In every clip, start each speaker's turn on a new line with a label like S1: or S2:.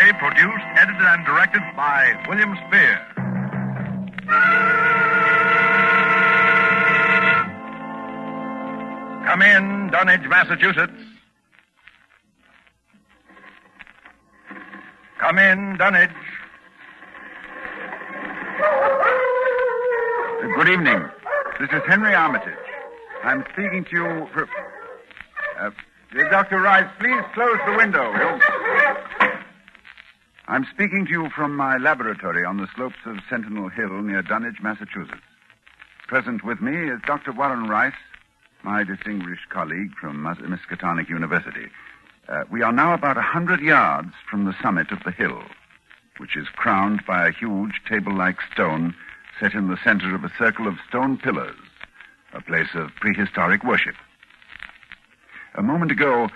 S1: Today produced, edited, and directed by William Spear. Come in, Dunwich, Massachusetts. Come in, Dunwich.
S2: Good evening. This is Henry Armitage. I'm speaking to you for... Dr. Rice, please close the window. I'm speaking to you from my laboratory on the slopes of Sentinel Hill near Dunwich, Massachusetts. Present with me is Dr. Warren Rice, my distinguished colleague from Miskatonic University. We are now about 100 yards from the summit of the hill, which is crowned by a huge table-like stone set in the center of a circle of stone pillars, a place of prehistoric worship. A moment ago,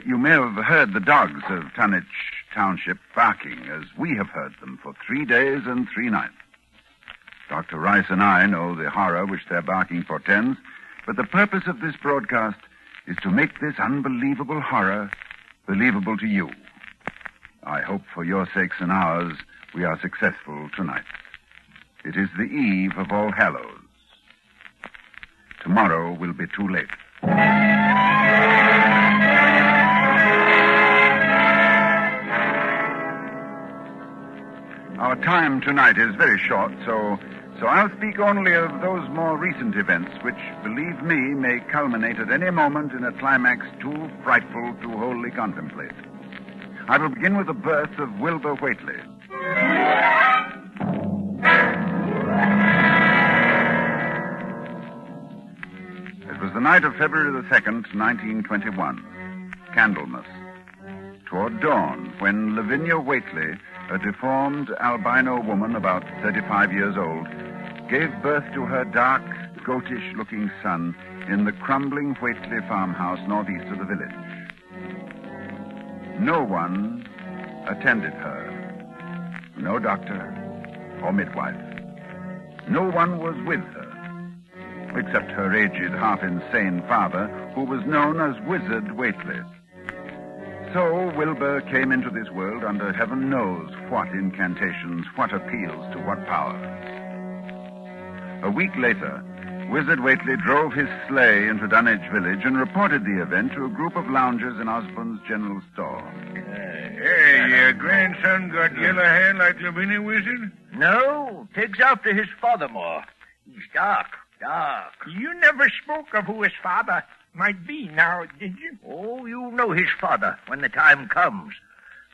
S2: you may have heard the dogs of Dunwich Township barking, as we have heard them for 3 days and 3 nights. Dr. Rice and I know the horror which their barking portends, but the purpose of this broadcast is to make this unbelievable horror believable to you. I hope for your sakes and ours we are successful tonight. It is the eve of All Hallows. Tomorrow will be too late. Our time tonight is very short, so I'll speak only of those more recent events which, believe me, may culminate at any moment in a climax too frightful to wholly contemplate. I will begin with the birth of Wilbur Whateley. It was the night of February the 2nd, 1921, Candlemas, toward dawn, when Lavinia Whateley, a deformed albino woman about 35 years old, gave birth to her dark, goatish-looking son in the crumbling Whateley farmhouse northeast of the village. No one attended her. No doctor or midwife. No one was with her, except her aged, half-insane father, who was known as Wizard Whateley. So Wilbur came into this world under heaven knows what incantations, what appeals to what powers. A week later, Wizard Whateley drove his sleigh into Dunwich village and reported the event to a group of loungers in Osborne's general store.
S3: Hey, your grandson got yellow hair like Lavinia, Wizard?
S4: No, takes after his father more. He's dark.
S5: You never spoke of who his father might be now, did you?
S4: Oh, you'll know his father when the time comes.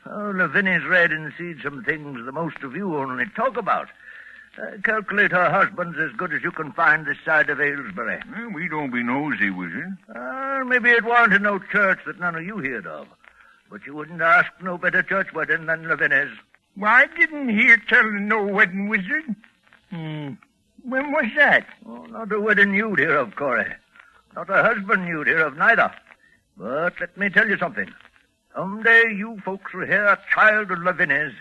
S4: Oh, Lavinia's read and seen some things the most of you only talk about. Calculate her husband's as good as you can find this side of Aylesbury.
S3: Well, we don't be nosy, Wizard.
S4: Maybe it warn't in no church that none of you heard of. But you wouldn't ask no better church wedding than Lavinia's.
S5: Why, I didn't hear tell of no wedding, Wizard. When was that?
S4: Oh, not a wedding you'd hear of, Corey. Not a husband you'd hear of, neither. But let me tell you something. Someday you folks will hear a child of Lavinia's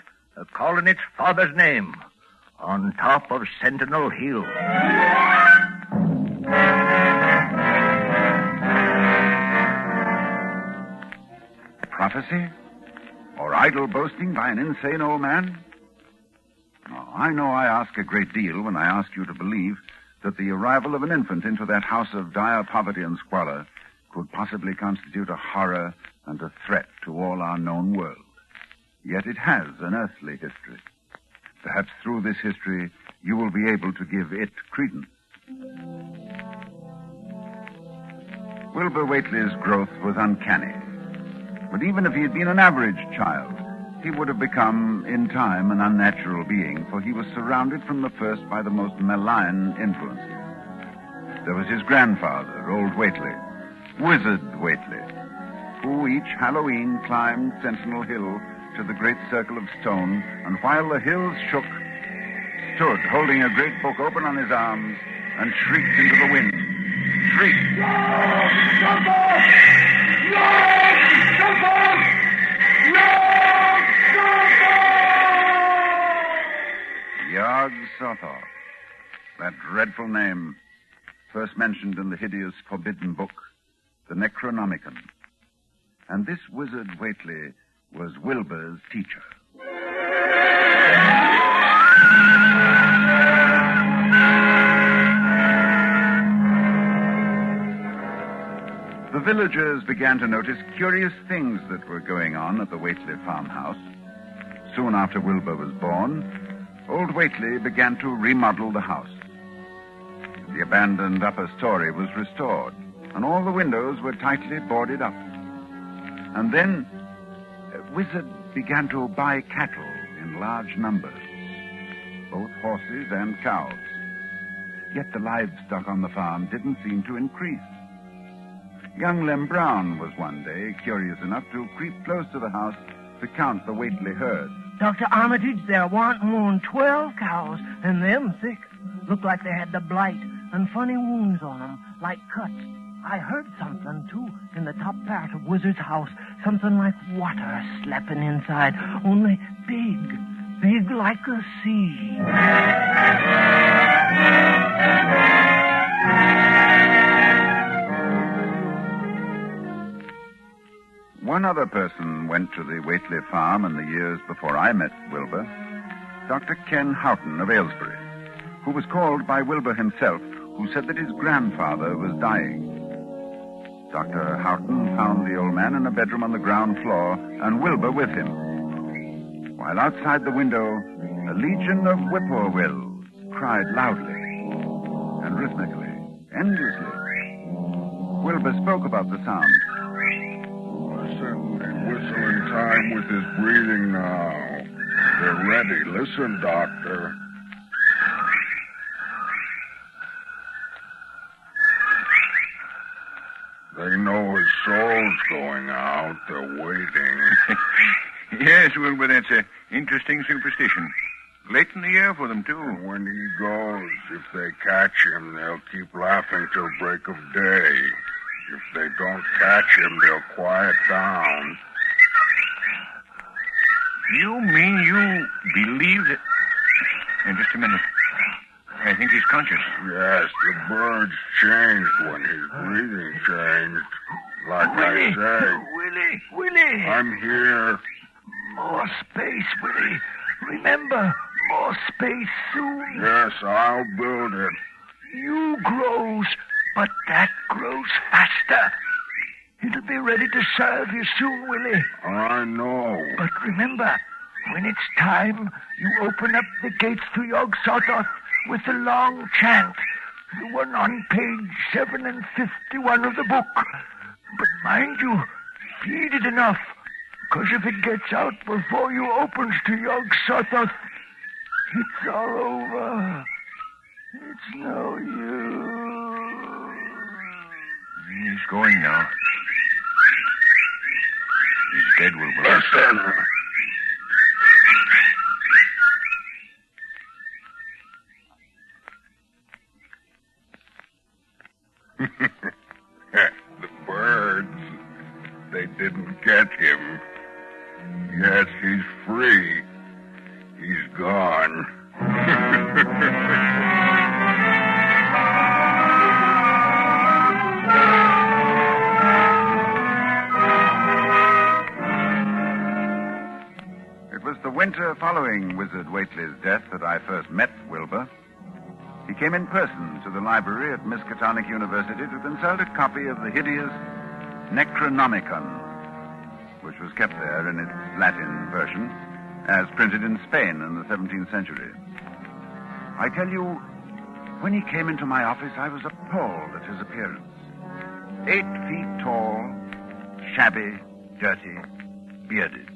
S4: calling its father's name on top of Sentinel Hill.
S2: Prophecy? Or idle boasting by an insane old man? Oh, I know I ask a great deal when I ask you to believe that the arrival of an infant into that house of dire poverty and squalor could possibly constitute a horror and a threat to all our known world. Yet it has an earthly history. Perhaps through this history, you will be able to give it credence. Wilbur Whateley's growth was uncanny. But even if he had been an average child, he would have become, in time, an unnatural being, for he was surrounded from the first by the most malign influences. There was his grandfather, old Whateley, Wizard Whateley, who each Halloween climbed Sentinel Hill to the great circle of stone, and while the hills shook, stood holding a great book open on his arms and shrieked into the wind. Shrieked. Yog-Sothoth, that dreadful name, first mentioned in the hideous forbidden book, the Necronomicon. And this Wizard Whateley was Wilbur's teacher. The villagers began to notice curious things that were going on at the Whateley farmhouse. Soon after Wilbur was born, old Whateley began to remodel the house. The abandoned upper story was restored, and all the windows were tightly boarded up. And then, Wizard began to buy cattle in large numbers, both horses and cows. Yet the livestock on the farm didn't seem to increase. Young Lem Brown was one day curious enough to creep close to the house to count the Whateley herd.
S6: Dr. Armitage, there warn't more than 12 cows, and them thick. Looked like they had the blight and funny wounds on them, like cuts. I heard something, too, in the top part of Wizard's house. Something like water slapping inside, only big like a sea.
S2: One other person went to the Whateley farm in the years before I met Wilbur, Dr. Ken Houghton of Aylesbury, who was called by Wilbur himself, who said that his grandfather was dying. Dr. Houghton found the old man in a bedroom on the ground floor, and Wilbur with him. While outside the window, a legion of whippoorwills cried loudly and rhythmically, endlessly. Wilbur spoke about the sound.
S3: Listen, they whistle in time with his breathing now. They're ready. Listen, Doctor. They know his soul's going out. They're waiting.
S1: Yes, Wilbur, that's an interesting superstition. Late in the year for them, too.
S3: And when he goes, if they catch him, they'll keep laughing till break of day. If they don't catch him, they'll quiet down.
S1: You mean you believe that... just a minute. I think he's conscious.
S3: Yes, the birds changed when his breathing changed. Like
S4: Willie,
S3: I say.
S4: Willie.
S3: I'm here.
S4: More space, Willie. Remember, more space soon.
S3: Yes, I'll build it.
S4: You grows, but that grows faster. It'll be ready to serve you soon, Willie.
S3: I know.
S4: But remember, when it's time, you open up the gates to Yog-Sothoth with the long chant, the one on page 751 of the book. But mind you, feed it enough, because if it gets out before you opens to Yog-Sothoth, it's all over. It's no use.
S1: He's going now. He's dead, Wilbur.
S3: Listen. The birds, they didn't get him. Yes, he's free. He's gone.
S2: It was the winter following Wizard Whateley's death that I first met Wilbur. He came in person to the library at Miskatonic University to consult a copy of the hideous Necronomicon, which was kept there in its Latin version, as printed in Spain in the 17th century. I tell you, when he came into my office, I was appalled at his appearance. 8 feet tall, shabby, dirty, bearded.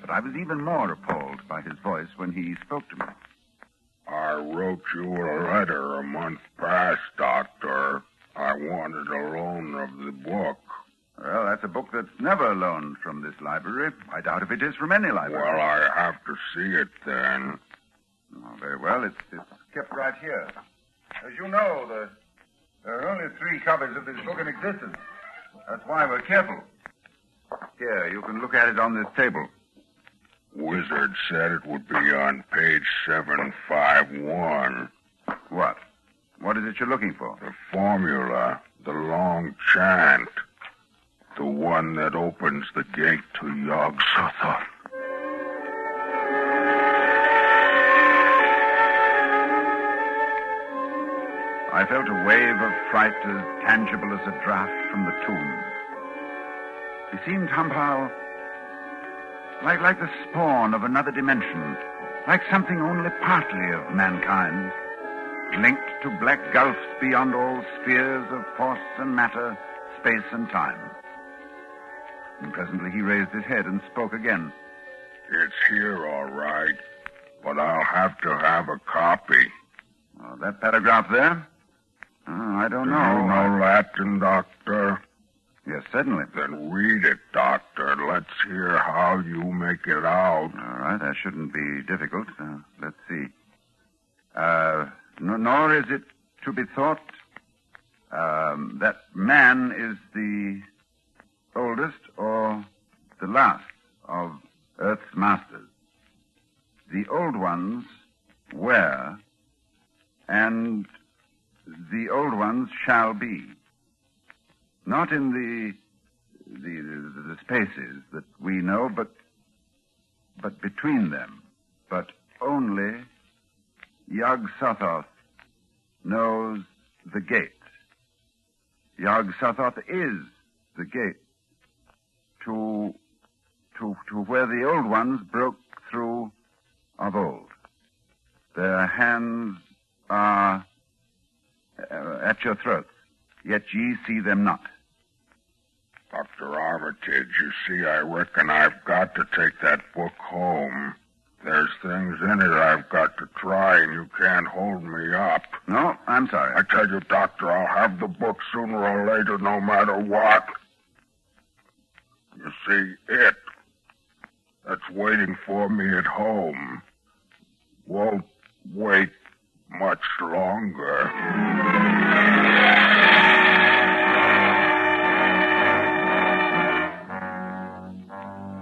S2: But I was even more appalled by his voice when he spoke to me.
S3: I wrote you a letter a month past, Doctor. I wanted a loan of the book.
S2: Well, that's a book that's never loaned from this library. I doubt if it is from any library.
S3: Well, I have to see it then.
S2: Oh, very well. It's kept right here. As you know, there are only 3 copies of this book in existence. That's why we're careful. Here, you can look at it on this table.
S3: Wizard said it would be on page 751.
S2: What? What is it you're looking for?
S3: The formula, the long chant, the one that opens the gate to Yog-Sothoth.
S2: I felt a wave of fright as tangible as a draft from the tomb. He seemed somehow like the spawn of another dimension, like something only partly of mankind, linked to black gulfs beyond all spheres of force and matter, space and time. And presently he raised his head and spoke again.
S3: It's here, all right, but I'll have to have a copy.
S2: Oh, that paragraph there? Oh, I don't know.
S3: Do you know Latin, Doctor?
S2: Yes, certainly.
S3: Then read it, Doctor. Let's hear how you make it out.
S2: All right, that shouldn't be difficult. Let's see. Nor is it to be thought that man is the oldest or the last of Earth's masters. The old ones were, and the old ones shall be. Not in the spaces that we know, but between them. But only Yog-Sothoth knows the gate. Yog-Sothoth is the gate to where the old ones broke through of old. Their hands are at your throats, yet ye see them not.
S3: Dr. Armitage, you see, I reckon I've got to take that book home. There's things in it I've got to try, and you can't hold me up.
S2: No, I'm sorry.
S3: I tell you, Doctor, I'll have the book sooner or later, no matter what. You see, that's waiting for me at home won't wait much longer.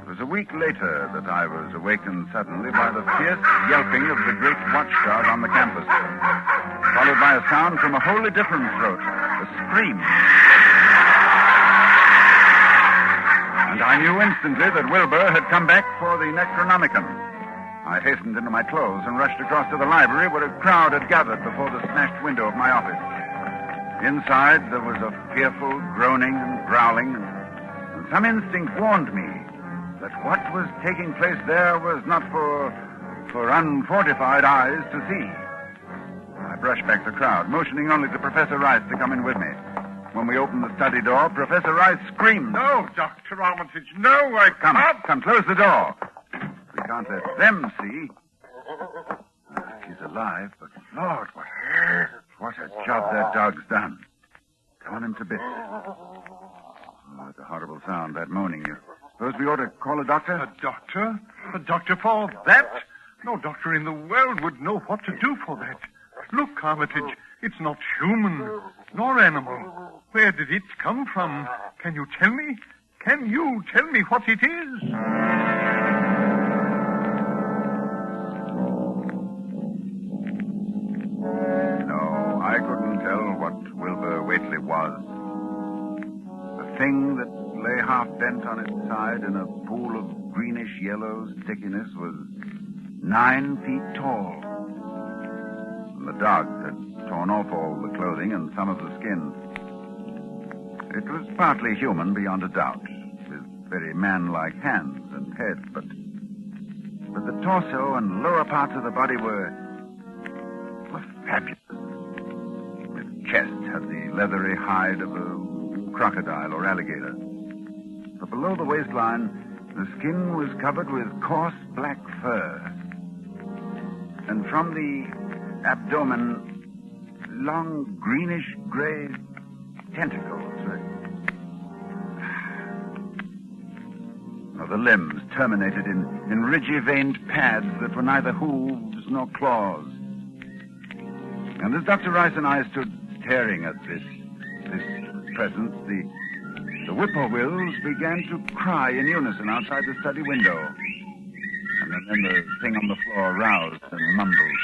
S2: It was a week later that I was awakened suddenly by the fierce yelping of the great watchdog on the campus, followed by a sound from a wholly different throat, a scream. And I knew instantly that Wilbur had come back for the Necronomicon. I hastened into my clothes and rushed across to the library where a crowd had gathered before the smashed window of my office. Inside, there was a fearful groaning and growling, and some instinct warned me that what was taking place there was not for unfortified eyes to see. I brushed back the crowd, motioning only to Professor Rice to come in with me. When we opened the study door, Professor Rice screamed.
S7: No, Dr. Armitage, no, I can't.
S2: Come, close the door. We can't let them see. She's alive, but Lord, what a job that dog's done. Torn him to bits. Oh, it's a horrible sound, that moaning. You suppose we ought to call a doctor?
S7: A doctor? A doctor for that? No doctor in the world would know what to do for that. Look, Armitage, it's not human, nor animal. Where did it come from? Can you tell me? Can you tell me what it is?
S2: No, I couldn't tell what Wilbur Whateley was. The thing that lay half bent on its side in a pool of greenish-yellow stickiness was 9 feet tall. And the dog had torn off all the clothing and some of the skin. It was partly human, beyond a doubt, with very man-like hands and head, but the torso and lower parts of the body were fabulous. Its chest had the leathery hide of a crocodile or alligator. But below the waistline, the skin was covered with coarse black fur. And from the abdomen, long greenish-gray tentacles. The limbs terminated in ridgy-veined pads that were neither hooves nor claws. And as Dr. Rice and I stood staring at this presence, the whippoorwills began to cry in unison outside the study window. And then the thing on the floor roused and mumbled.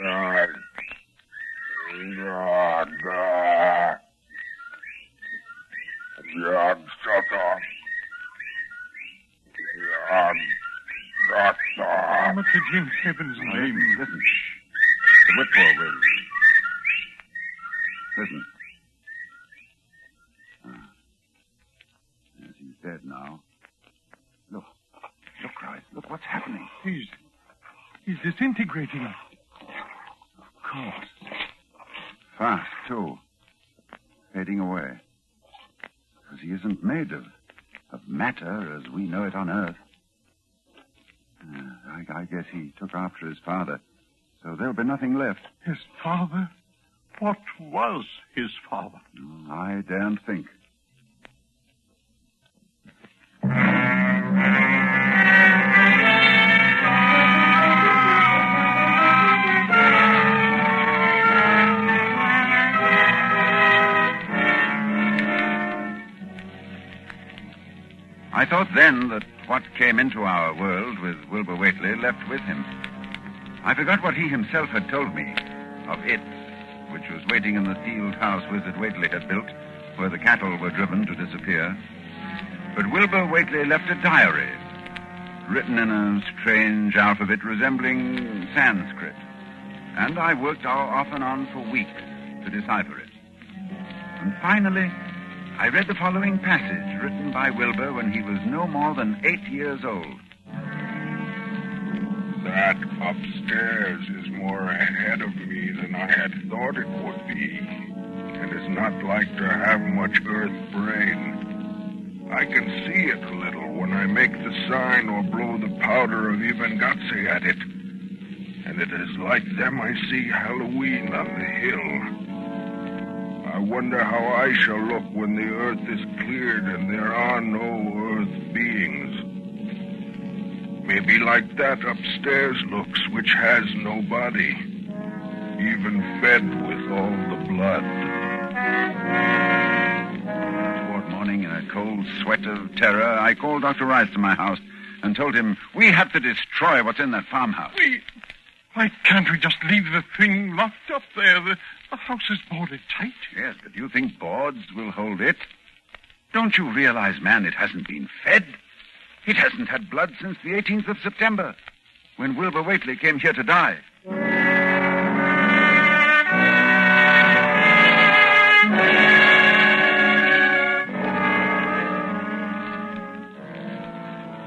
S3: God. Yog-Sothoth. Yog-Sothoth.
S7: Armitage, in heaven's name.
S2: Listen. The whippoorwills. listen. Yes, he's dead now. Look, Rice. Look what's happening.
S7: He's disintegrating. Of course.
S2: Fast, too. Fading away. Because he isn't made of matter as we know it on Earth. I guess he took after his father. So there'll be nothing left.
S7: His father? What was his father?
S2: I daren't think. I thought then that what came into our world with Wilbur Whateley left with him. I forgot what he himself had told me of it, which was waiting in the sealed house Wizard Whateley had built, where the cattle were driven to disappear. But Wilbur Whateley left a diary, written in a strange alphabet resembling Sanskrit. And I worked off and on for weeks to decipher it. And finally, I read the following passage written by Wilbur when he was no more than 8 years old.
S3: That upstairs is more ahead of me than I had thought it would be, and is not like to have much earth brain. I can see it a little when I make the sign or blow the powder of Ivengatse at it, and it is like them I see Halloween on the hill. I wonder how I shall look when the earth is cleared and there are no earth beings. Maybe like that upstairs looks, which has no body, even fed with all the blood.
S2: Toward morning, in a cold sweat of terror, I called Dr. Rice to my house and told him we had to destroy what's in that farmhouse.
S7: Why can't we just leave the thing locked up there? The house is boarded tight.
S2: Yes, but you think boards will hold it? Don't you realize, man, it hasn't been fed? It hasn't had blood since the 18th of September, when Wilbur Whateley came here to die.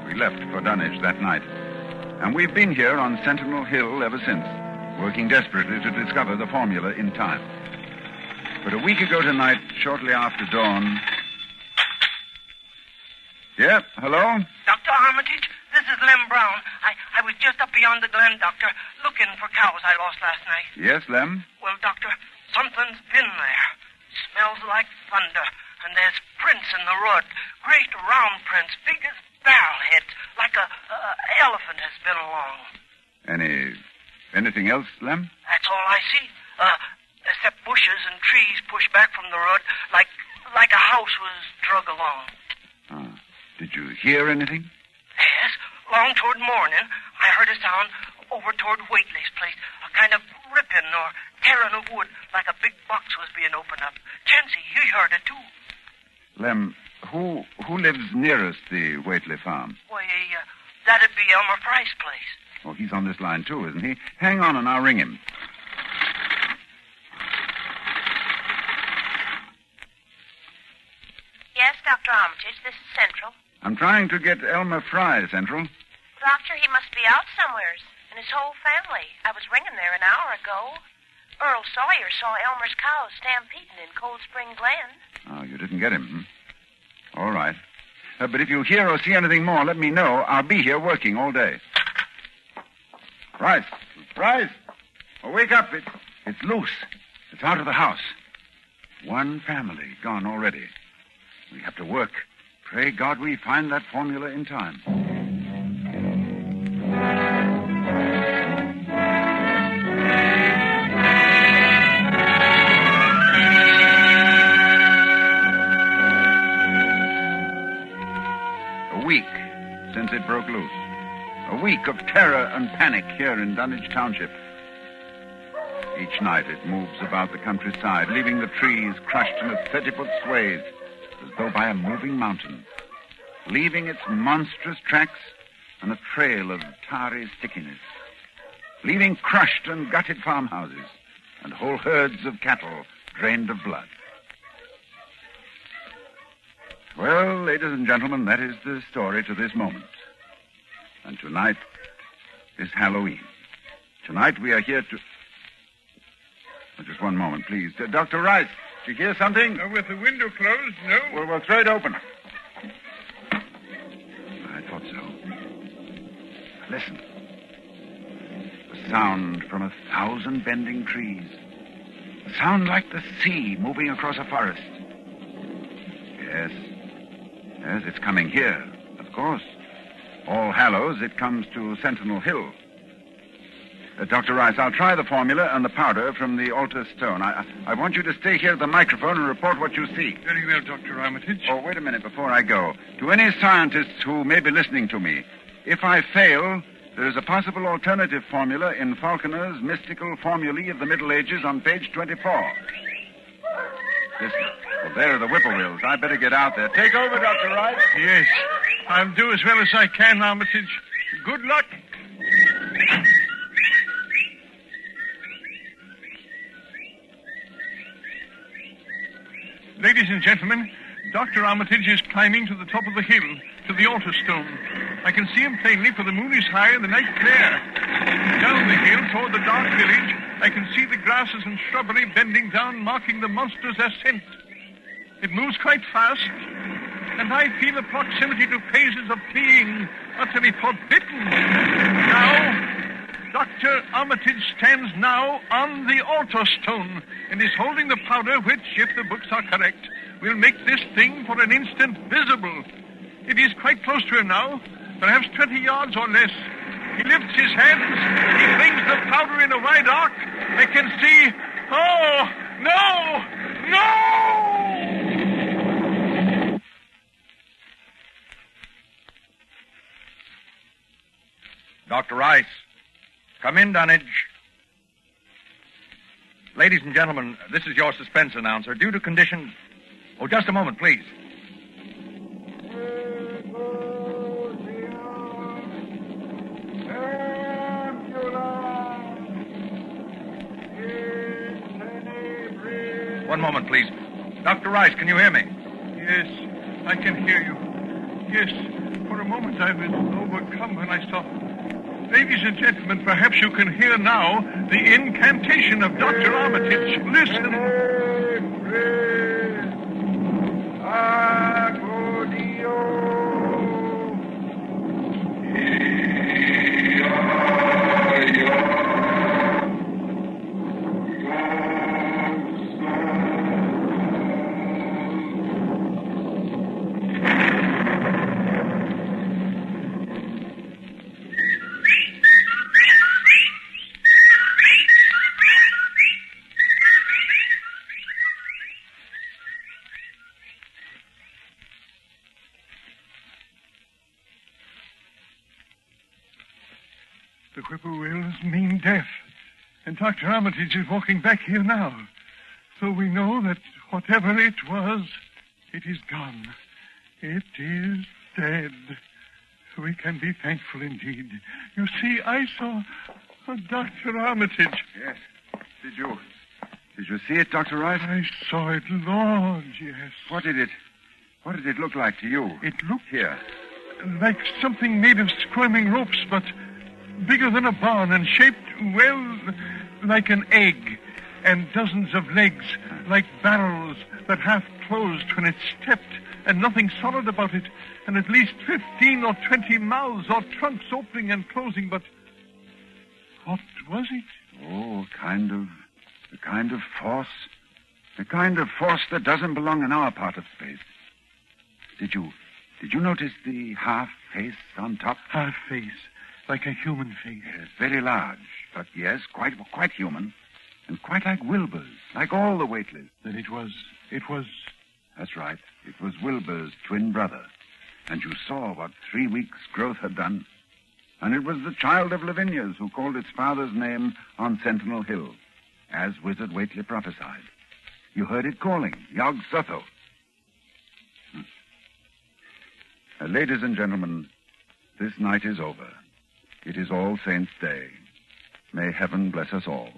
S2: We left for Dunwich that night, and we've been here on Sentinel Hill ever since, working desperately to discover the formula in time. But a week ago tonight, shortly after dawn... Yeah, hello?
S6: Dr. Armitage, this is Lem Brown. I was just up beyond the glen, Doctor, looking for cows I lost last night.
S2: Yes, Lem?
S6: Well, Doctor, something's been there. Smells like thunder, and there's prints in the road. Great round prints, big as barrel heads, like a elephant has been along.
S2: Anything else, Lem?
S6: That's all I see. Except bushes and trees pushed back from the road, like a house was drug along.
S2: Ah. Did you hear anything?
S6: Yes. Long toward morning, I heard a sound over toward Whateley's place. A kind of ripping or tearing of wood, like a big box was being opened up. Chancey, you heard it too.
S2: Lem, who lives nearest the Whateley farm?
S6: Why, that'd be Elmer Fry's place.
S2: Oh, he's on this line too, isn't he? Hang on and I'll ring him.
S8: Yes, Dr. Armitage, this is Central.
S2: I'm trying to get Elmer Fry, Central.
S8: Doctor, he must be out somewheres, and his whole family. I was ringing there an hour ago. Earl Sawyer saw Elmer's cows stampeding in Cold Spring Glen.
S2: Oh, you didn't get him, All right. But if you hear or see anything more, let me know. I'll be here working all day. Rice! Oh, wake up. It's loose. It's out of the house. One family gone already. We have to work. Pray God we find that formula in time. A week since it broke loose. A week of terror and panic here in Dunwich Township. Each night it moves about the countryside, leaving the trees crushed in its 30-foot swathes, as though by a moving mountain, leaving its monstrous tracks and a trail of tarry stickiness, leaving crushed and gutted farmhouses and whole herds of cattle drained of blood. Well, ladies and gentlemen, that is the story to this moment. And tonight is Halloween. Tonight we are here to... Just one moment, please. Dr. Rice, did you hear something?
S5: With the window closed, no.
S2: Well, we'll throw it open. I thought so. Listen. A sound from 1,000 bending trees. A sound like the sea moving across a forest. Yes. Yes, it's coming here, of course. All Hallows, it comes to Sentinel Hill. Dr. Rice, I'll try the formula and the powder from the altar stone. I want you to stay here at the microphone and report what you see.
S5: Very well, Dr. Armitage.
S2: Oh, wait a minute before I go. To any scientists who may be listening to me, if I fail, there is a possible alternative formula in Falconer's mystical formulae of the Middle Ages on page 24. Listen. Well, there are the whippoorwills. I better get out there. Take over, Dr. Rice.
S5: Yes. I'll do as well as I can, Armitage. Good luck. Ladies and gentlemen, Dr. Armitage is climbing to the top of the hill, to the altar stone. I can see him plainly, for the moon is high and the night clear. Down the hill toward the dark village, I can see the grasses and shrubbery bending down, marking the monster's ascent. It moves quite fast, and I feel a proximity to phases of being utterly forbidden. Now, Dr. Armitage stands now on the altar stone and is holding the powder which, if the books are correct, will make this thing for an instant visible. It is quite close to him now, perhaps 20 yards or less. He lifts his hands. He flings the powder in a wide arc. I can see... Oh, no! No!
S4: Dr. Rice. Come in, Dunwich. Ladies and gentlemen, this is your suspense announcer. Due to conditions... Oh, just a moment, please. One moment, please. Dr. Rice, can you hear me?
S5: Yes, I can hear you. Yes, for a moment I was overcome when I saw... Ladies and gentlemen, perhaps you can hear now the incantation of Dr. Armitage. Listen. The whippoorwills mean death. And Dr. Armitage is walking back here now. So we know that whatever it was, it is gone. It is dead. We can be thankful indeed. You see, I saw Dr. Armitage.
S2: Yes. Did you see it, Dr. Rice?
S5: I saw it, Lord, yes.
S2: What did it look like to you?
S5: It looked
S2: here.
S5: Like something made of squirming ropes, but bigger than a barn and shaped, well, like an egg, and dozens of legs, like barrels that half closed when it stepped, and nothing solid about it, and at least 15 or 20 mouths or trunks opening and closing, but what was it?
S2: Oh, a kind of force. A kind of force that doesn't belong in our part of space. Did you notice the half face on top?
S5: Half face. Like a human face.
S2: Yes, very large, but yes, quite human. And quite like Wilbur's, like all the Whateleys.
S5: Then it was...
S2: That's right. It was Wilbur's twin brother. And you saw what 3 weeks' growth had done. And it was the child of Lavinia's who called its father's name on Sentinel Hill, as Wizard Whateley prophesied. You heard it calling, Yog Sotho. Ladies and gentlemen, this night is over. It is All Saints' Day. May heaven bless us all.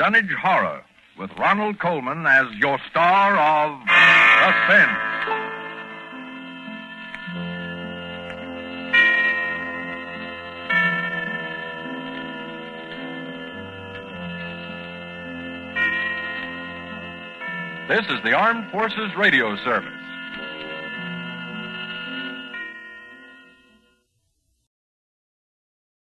S9: Dunwich Horror, with Ronald Colman as your star of Suspense. This is the Armed Forces Radio Service.